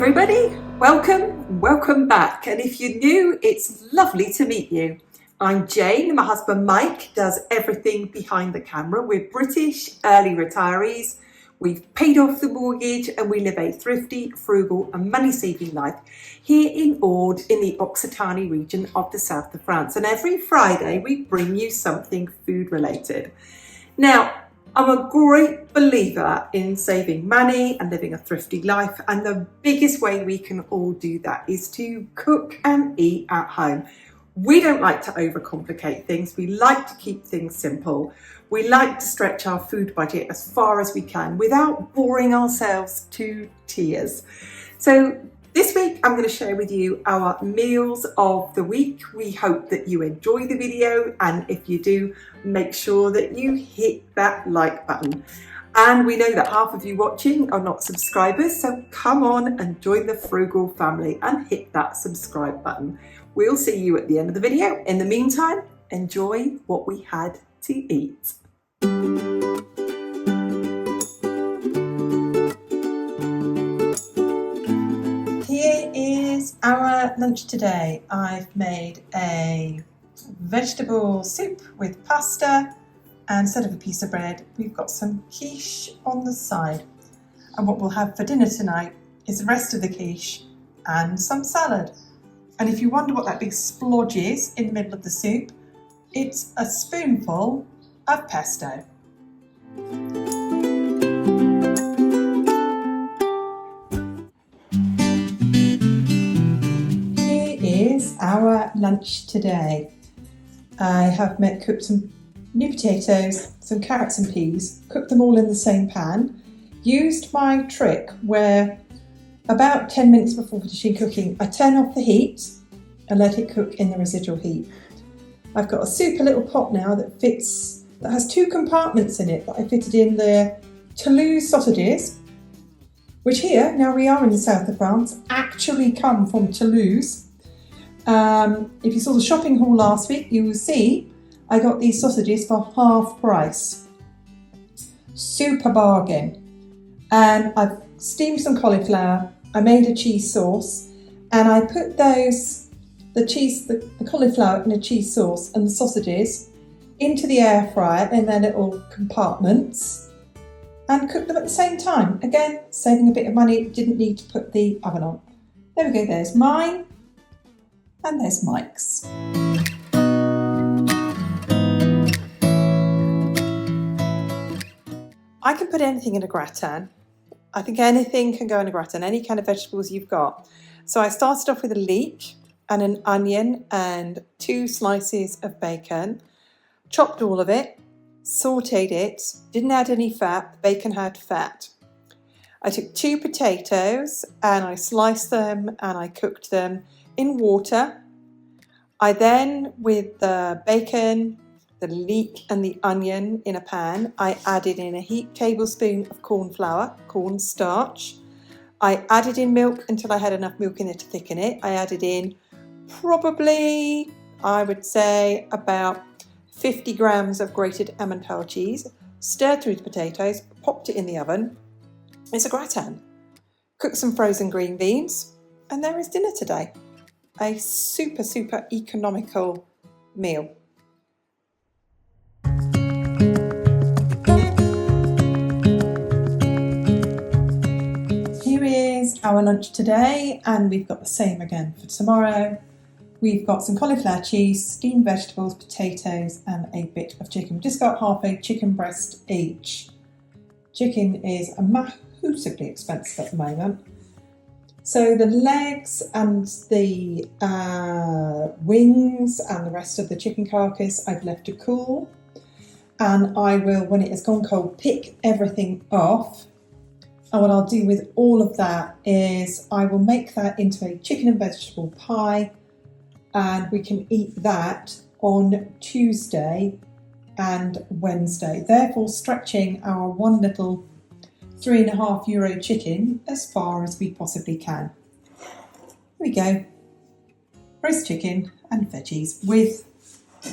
everybody, welcome back, and if you're new, it's lovely to meet you. I'm Jane, my husband Mike does everything behind the camera. We're British early retirees, we've paid off the mortgage and we live a thrifty, frugal and money-saving life here in Aude in the Occitanie region of the south of France, and every Friday we bring you something food related. Now, I'm a great believer in saving money and living a thrifty life, and the biggest way we can all do that is to cook and eat at home. We don't like to overcomplicate things. We like to keep things simple. We like to stretch our food budget as far as we can without boring ourselves to tears. So this week I'm going to share with you our meals of the week. We hope that you enjoy the video, and if you do, make sure that you hit that like button. And we know that half of you watching are not subscribers, so come on and join the Frugal family and hit that subscribe button. We'll see you at the end of the video. In the meantime, enjoy what we had to eat. Here is our lunch today. I've made a vegetable soup with pasta, and instead of a piece of bread, we've got some quiche on the side. And what we'll have for dinner tonight is the rest of the quiche and some salad. And if you wonder what that big splodge is in the middle of the soup, it's a spoonful of pesto. Here is our lunch today. I have cooked some new potatoes, some carrots and peas, cooked them all in the same pan, used my trick where about 10 minutes before finishing cooking, I turn off the heat and let it cook in the residual heat. I've got a super little pot now that has two compartments in it that I fitted in the Toulouse sausages, which here, now we are in the south of France, actually come from Toulouse. If you saw the shopping haul last week, you will see I got these sausages for half price. Super bargain. And I've steamed some cauliflower, I made a cheese sauce, and I put the cauliflower in a cheese sauce and the sausages into the air fryer in their little compartments and cooked them at the same time. Again, saving a bit of money, didn't need to put the oven on. There we go, there's mine and there's Mike's. I can put anything in a gratin. I think anything can go in a gratin, any kind of vegetables you've got. So I started off with a leek and an onion and 2 slices of bacon, chopped all of it, sauteed it, didn't add any fat, the bacon had fat. I took 2 potatoes and I sliced them and I cooked them in water. I then, with the bacon, the leek and the onion in a pan, I added in a heaped tablespoon of cornstarch. I added in milk until I had enough milk in it to thicken it. I added in probably, I would say, about 50 grams of grated Emmental cheese, stirred through the potatoes, popped it in the oven. It's a gratin. Cooked some frozen green beans, and there is dinner today. A super economical meal. Here is our lunch today, and we've got the same again for tomorrow. We've got some cauliflower cheese, steamed vegetables, potatoes and a bit of chicken. We've just got half a chicken breast each. Chicken is massively expensive at the moment. So the legs and the wings and the rest of the chicken carcass I've left to cool. And I will, when it has gone cold, pick everything off. And what I'll do with all of that is I will make that into a chicken and vegetable pie, and we can eat that on Tuesday and Wednesday, therefore stretching our one little €3.50 chicken as far as we possibly can. Here we go, roast chicken and veggies with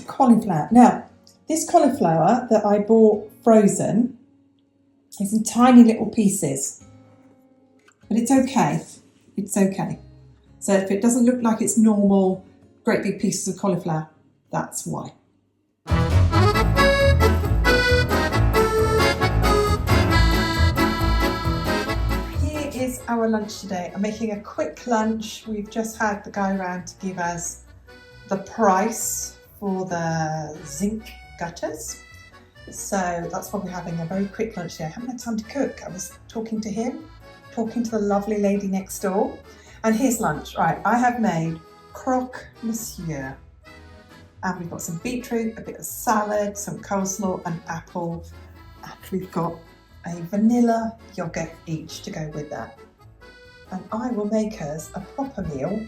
cauliflower. Now, this cauliflower that I bought frozen is in tiny little pieces, but it's okay. it's okay. So if it doesn't look like it's normal, great big pieces of cauliflower, that's why. Here is our lunch today. I'm making a quick lunch. We've just had the guy around to give us the price for the zinc gutters. So that's why we're having a very quick lunch today. I haven't had time to cook. I was talking to him, talking to the lovely lady next door. And here's lunch. Right, I have made croque monsieur. And we've got some beetroot, a bit of salad, some coleslaw, an apple, and we've got a vanilla yogurt each to go with that. And I will make us a proper meal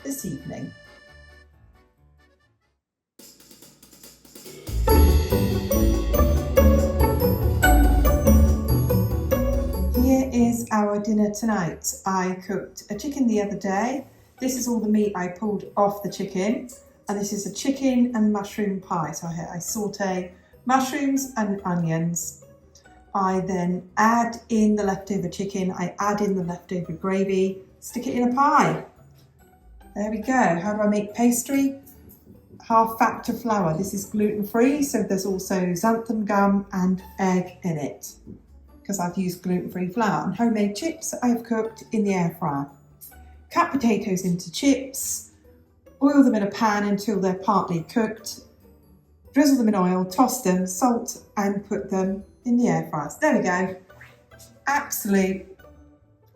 this evening. Here is our dinner tonight. I cooked a chicken the other day. This is all the meat I pulled off the chicken. And this is a chicken and mushroom pie. So I saute mushrooms and onions. I then add in the leftover chicken. I add in the leftover gravy, stick it in a pie. There we go. How do I make pastry? Half factor flour. This is gluten-free, so there's also xanthan gum and egg in it, because I've used gluten-free flour. And homemade chips I've cooked in the air fryer. Cut potatoes into chips. Boil them in a pan until they're partly cooked, drizzle them in oil, toss them, salt, and put them in the air fryer. There we go. Absolute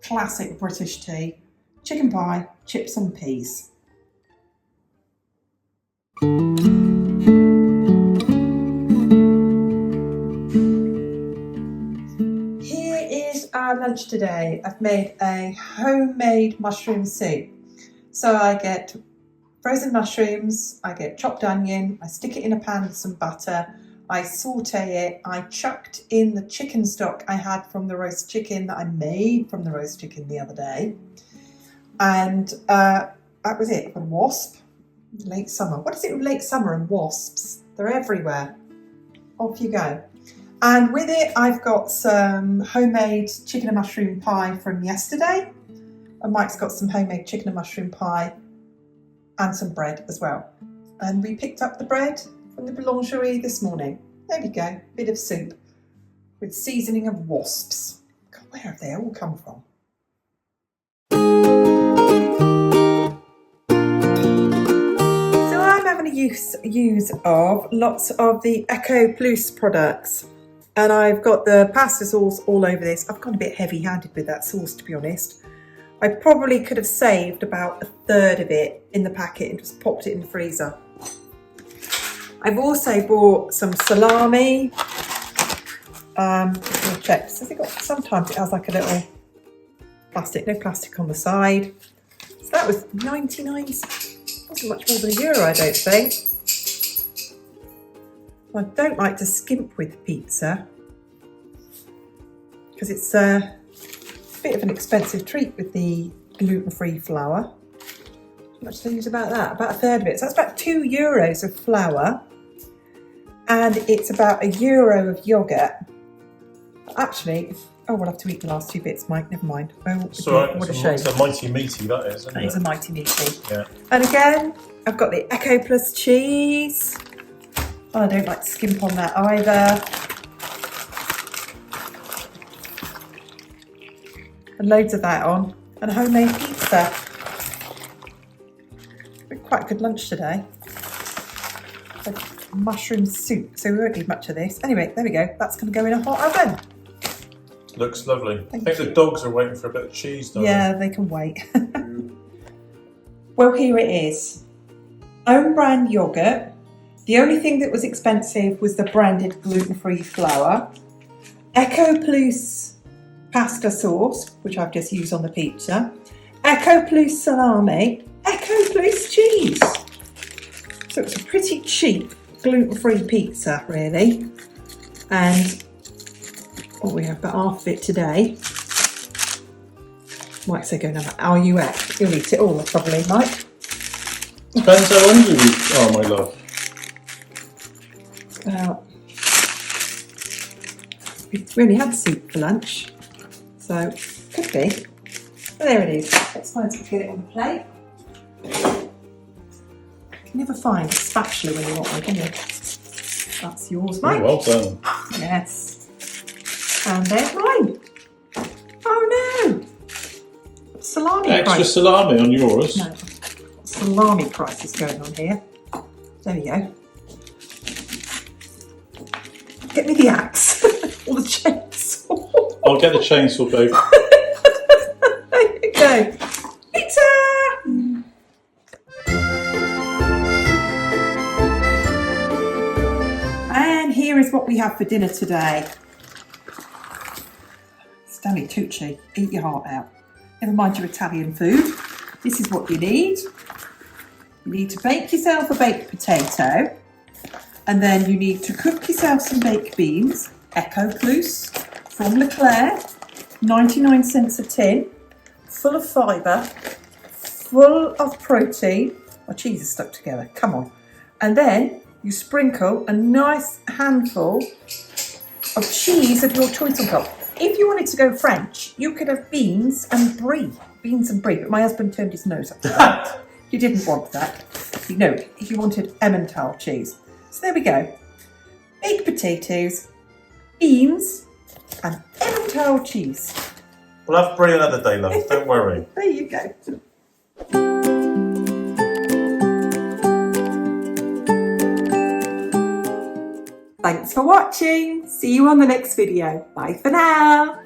classic British tea. Chicken pie, chips and peas. Here is our lunch today. I've made a homemade mushroom soup. So I get frozen mushrooms, I get chopped onion, I stick it in a pan with some butter, I saute it, I chucked in the chicken stock I had from the roast chicken that I made from the roast chicken the other day. And that was it. I've got a wasp, late summer. What is it with late summer and wasps? They're everywhere. Off you go. And with it, I've got some homemade chicken and mushroom pie from yesterday. And Mike's got some homemade chicken and mushroom pie and some bread as well. And we picked up the bread from the boulangerie this morning. There we go, bit of soup with seasoning of wasps. God, where have they all come from? So I'm having a use of lots of the Economical products. And I've got the pasta sauce all over this. I've gone a bit heavy-handed with that sauce, to be honest. I probably could have saved about a third of it in the packet and just popped it in the freezer. I've also bought some salami. I'll check. So sometimes it has like a little plastic, no plastic on the side. So that was 99, wasn't much more than €1, I don't think. I don't like to skimp with pizza because it's a bit of an expensive treat with the gluten-free flour. How much do I use about that? About a third of it. So that's about €2 of flour. And it's about €1 of yoghurt. Actually, we'll have to eat the last two bits, Mike. Never mind. Oh, so what a shame. It's a mighty meaty, that is, isn't it? It's a mighty meaty. Yeah. And again, I've got the Eco Plus cheese. Oh, I don't like to skimp on that either. And loads of that on. And homemade pizza. Quite a good lunch today. Mushroom soup, so we won't need much of this. Anyway, there we go. That's going to go in a hot oven. Looks lovely. I think the dogs are waiting for a bit of cheese, don't Yeah, they can wait. Well, here it is. Own brand yoghurt. The only thing that was expensive was the branded gluten-free flour. Eco Plus pasta sauce, which I've just used on the pizza. Eco Plus salami. Eco Plus cheese. So it's a pretty cheap gluten-free pizza, really. And we have about half of it today. Mike said, "Go now. Are you at? You'll eat it all, probably, Mike." Depends how hungry you are, my love. Well, we only had soup for lunch, so could be. There it is. Let's find something to get it on the plate. You can never find a spatula when you want one, can you? That's yours, Mike. Oh, well done. Yes. And there's mine. Oh no! Salami Extra price. salami on yours. No, salami prices going on here. There we go. Get me the axe or the chainsaw. I'll get the chainsaw, babe. There you go. Pizza! And here is what we have for dinner today. Stanley Tucci, eat your heart out. Never mind your Italian food. This is what you need. You need to bake yourself a baked potato, and then you need to cook yourself some baked beans, Economical from Leclerc, 99 cents a tin, full of fibre, full of protein. My cheese is stuck together, come on. And then you sprinkle a nice handful of cheese of your choice on top. If you wanted to go French, you could have beans and brie, but my husband turned his nose up to that. He didn't want that. No, he wanted Emmental cheese. So there we go. Baked potatoes, beans, and Emmental cheese. We'll have brie another day, love. Don't worry. There you go. Thanks for watching. See you on the next video. Bye for now.